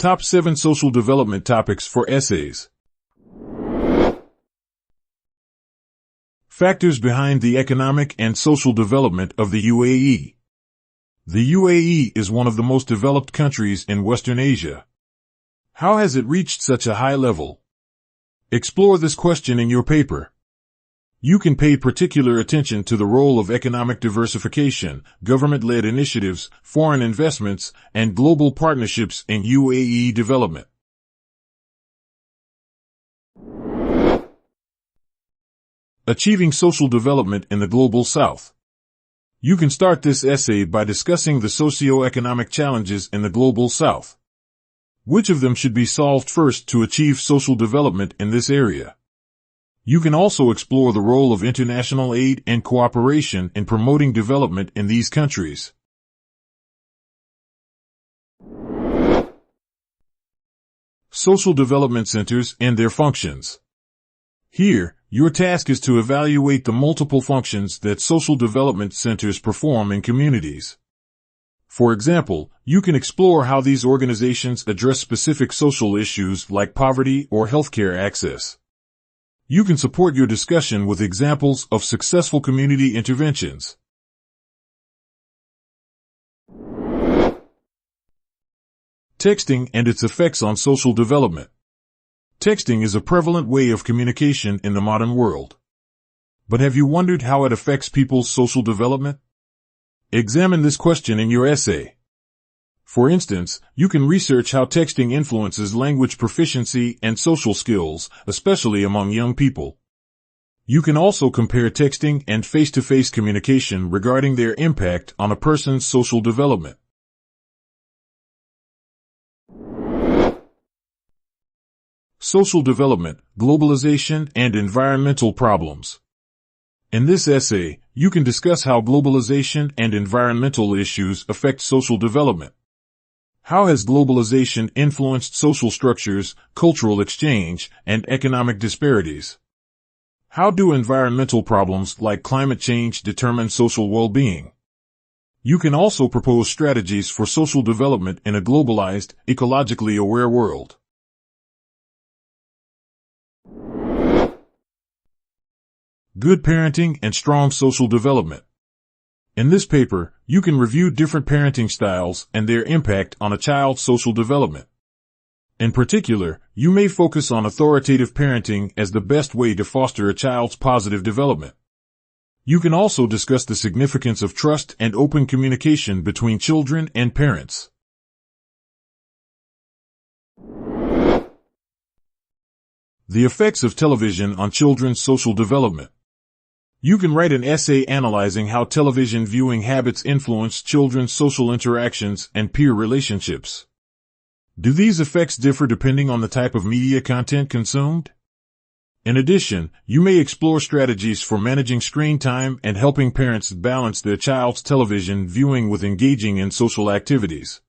Top 7 Social Development Topics for Essays. Factors behind the economic and social development of the UAE. The UAE is one of the most developed countries in Western Asia. How has it reached such a high level? Explore this question in your paper. You can pay particular attention to the role of economic diversification, government-led initiatives, foreign investments, and global partnerships in UAE development. Achieving social development in the Global South. You can start this essay by discussing the socio-economic challenges in the Global South. Which of them should be solved first to achieve social development in this area? You can also explore the role of international aid and cooperation in promoting development in these countries. Social development centers and their functions. Here, your task is to evaluate the multiple functions that social development centers perform in communities. For example, you can explore how these organizations address specific social issues like poverty or healthcare access. You can support your discussion with examples of successful community interventions. Texting and its effects on social development. Texting is a prevalent way of communication in the modern world. But have you wondered how it affects people's social development? Examine this question in your essay. For instance, you can research how texting influences language proficiency and social skills, especially among young people. You can also compare texting and face-to-face communication regarding their impact on a person's social development. Social development, globalization, and environmental problems. In this essay, you can discuss how globalization and environmental issues affect social development. How has globalization influenced social structures, cultural exchange, and economic disparities? How do environmental problems like climate change determine social well-being? You can also propose strategies for social development in a globalized, ecologically aware world. Good parenting and strong social development. In this paper, you can review different parenting styles and their impact on a child's social development. In particular, you may focus on authoritative parenting as the best way to foster a child's positive development. You can also discuss the significance of trust and open communication between children and parents. The effects of television on children's social development. You can write an essay analyzing how television viewing habits influence children's social interactions and peer relationships. Do these effects differ depending on the type of media content consumed? In addition, you may explore strategies for managing screen time and helping parents balance their child's television viewing with engaging in social activities.